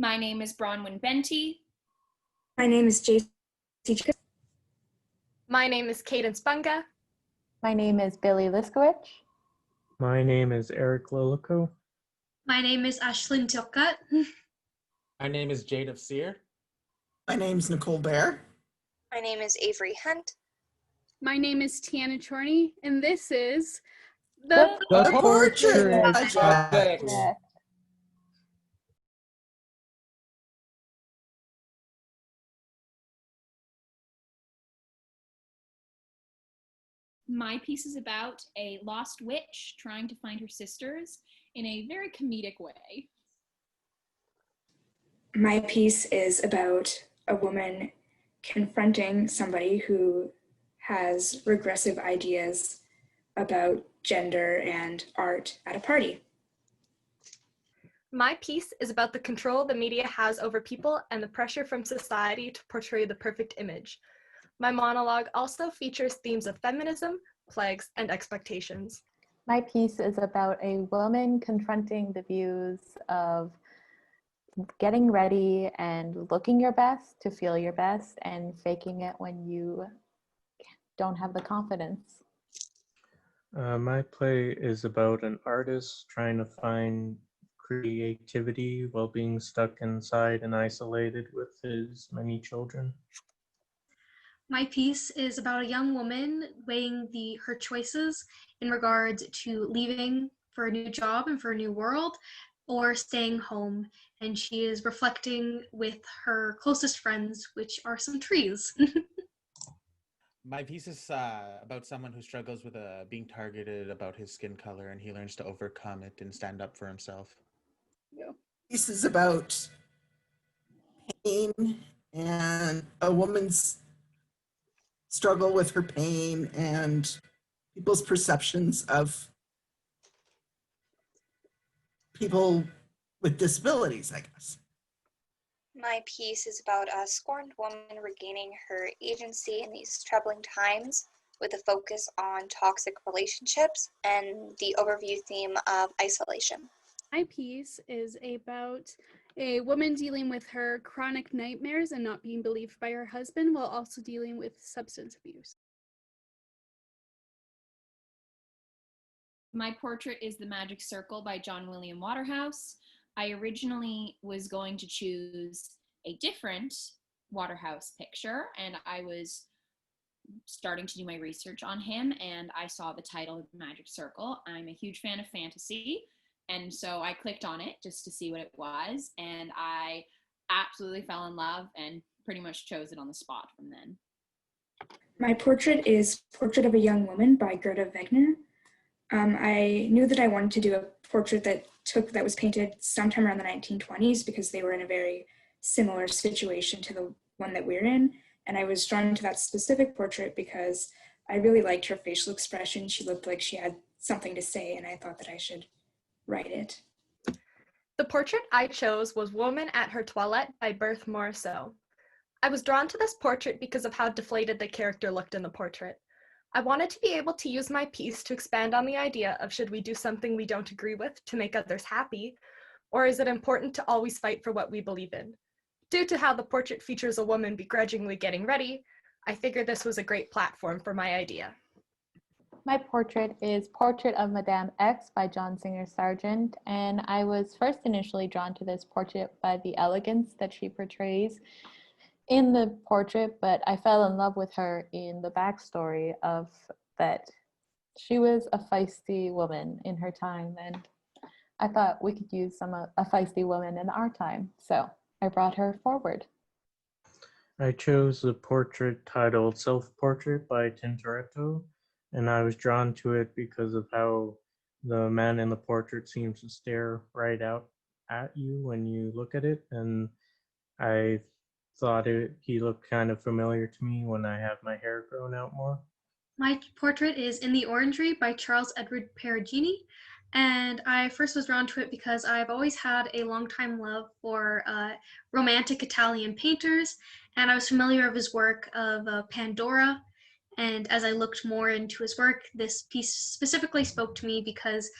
My name is Bronwyn Benty. My name is JC. My name is Cadence Bunga. My name is Billy Liskowicz. My name is Eric Lilico. My name is Ashlyn Tilkat. My name is Jade of Sear. My name is Nicole Bear. My name is Avery Hunt. My name is Tiana Chorney, and this is The Portrait Project. My piece is about a lost witch trying to find her sisters in a very comedic way. My piece is about a woman confronting somebody who has regressive ideas about gender and art at a party. My piece is about the control the media has over people and the pressure from society to portray the perfect image. My monologue also features themes of feminism, plagues, and expectations. My piece is about a woman confronting the views of getting ready and looking your best to feel your best and faking it when you don't have the confidence. My play is about an artist trying to find creativity while being stuck inside and isolated with his many children. My piece is about a young woman weighing her choices in regards to leaving for a new job and for a new world or staying home. And she is reflecting with her closest friends, which are some trees. My piece is about someone who struggles with being targeted about his skin color, and he learns to overcome it and stand up for himself. This is about pain and a woman's struggle with her pain and people's perceptions of people with disabilities, I guess. My piece is about a scorned woman regaining her agency in these troubling times with a focus on toxic relationships and the overview theme of isolation. My piece is about a woman dealing with her chronic nightmares and not being believed by her husband while also dealing with substance abuse. My portrait is The Magic Circle by John William Waterhouse. I originally was going to choose a different Waterhouse picture, and I was starting to do my research on him, and I saw the title The Magic Circle. I'm a huge fan of fantasy, and so I clicked on it just to see what it was, and I absolutely fell in love and pretty much chose it on the spot from then. My portrait is Portrait of a Young Woman by Gerda Wegner. I knew that I wanted to do a portrait that was painted sometime around the 1920s because they were in a very similar situation to the one that we're in. And I was drawn to that specific portrait because I really liked her facial expression. She looked like she had something to say, and I thought that I should write it. The portrait I chose was Woman at Her Toilette by Berthe Morisot. I was drawn to this portrait because of how deflated the character looked in the portrait. I wanted to be able to use my piece to expand on the idea of should we do something we don't agree with to make others happy, or is it important to always fight for what we believe in? Due to how the portrait features a woman begrudgingly getting ready, I figured this was a great platform for my idea. My portrait is Portrait of Madame X by John Singer Sargent, and I was first initially drawn to this portrait by the elegance that she portrays in the portrait, but I fell in love with her in the backstory of that she was a feisty woman in her time, and I thought we could use a feisty woman in our time, so I brought her forward. I chose the portrait titled Self-Portrait by Tintoretto, and I was drawn to it because of how the man in the portrait seems to stare right out at you when you look at it, and I thought he looked kind of familiar to me when I have my hair grown out more. My portrait is In the Orangery by Charles Edward Perugini, and I first was drawn to it because I've always had a long-time love for romantic Italian painters, and I was familiar of his work of Pandora, and as I looked more into his work, this piece specifically spoke to me because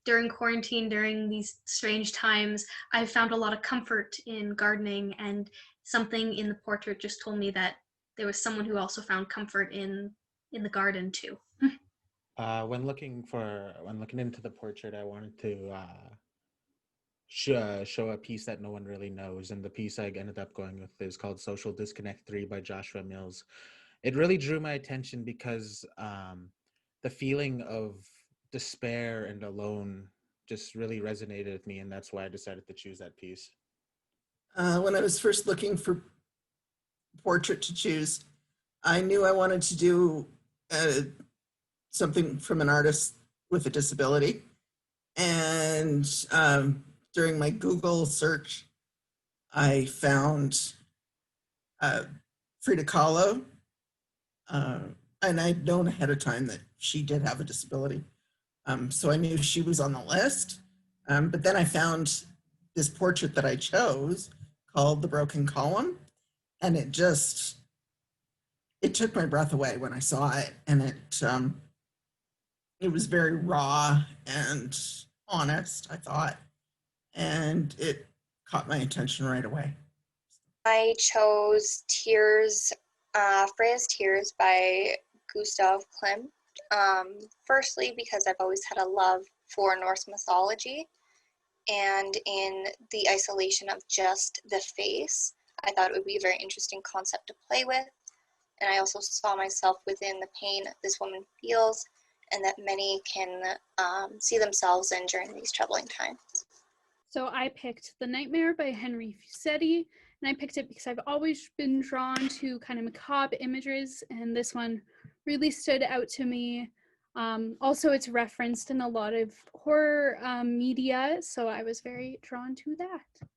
during quarantine, during these strange times, I found a lot of comfort in gardening, and something in the portrait just told me that there was someone who also found comfort in the garden too. When looking into the portrait, I wanted to show a piece that no one really knows, and the piece I ended up going with is called "Social Disconnect 3" by Joshua Mills. It really drew my attention because the feeling of despair and alone just really resonated with me, and that's why I decided to choose that piece. When I was first looking for portrait to choose, I knew I wanted to do something from an artist with a disability. And during my Google search, I found Frida Kahlo. And I'd known ahead of time that she did have a disability. So I knew she was on the list. But then I found this portrait that I chose called The Broken Column. And it took my breath away when I saw it. And it was very raw and honest, I thought. And it caught my attention right away. I chose Freya's Tears by Gustav Klimt. Firstly, because I've always had a love for Norse mythology, and in the isolation of just the face, I thought it would be a very interesting concept to play with. And I also saw myself within the pain this woman feels, and that many can see themselves in during these troubling times. So I picked The Nightmare by Henry Fussetti, and I picked it because I've always been drawn to kind of macabre images, and this one really stood out to me. Also, it's referenced in a lot of horror media, so I was very drawn to that.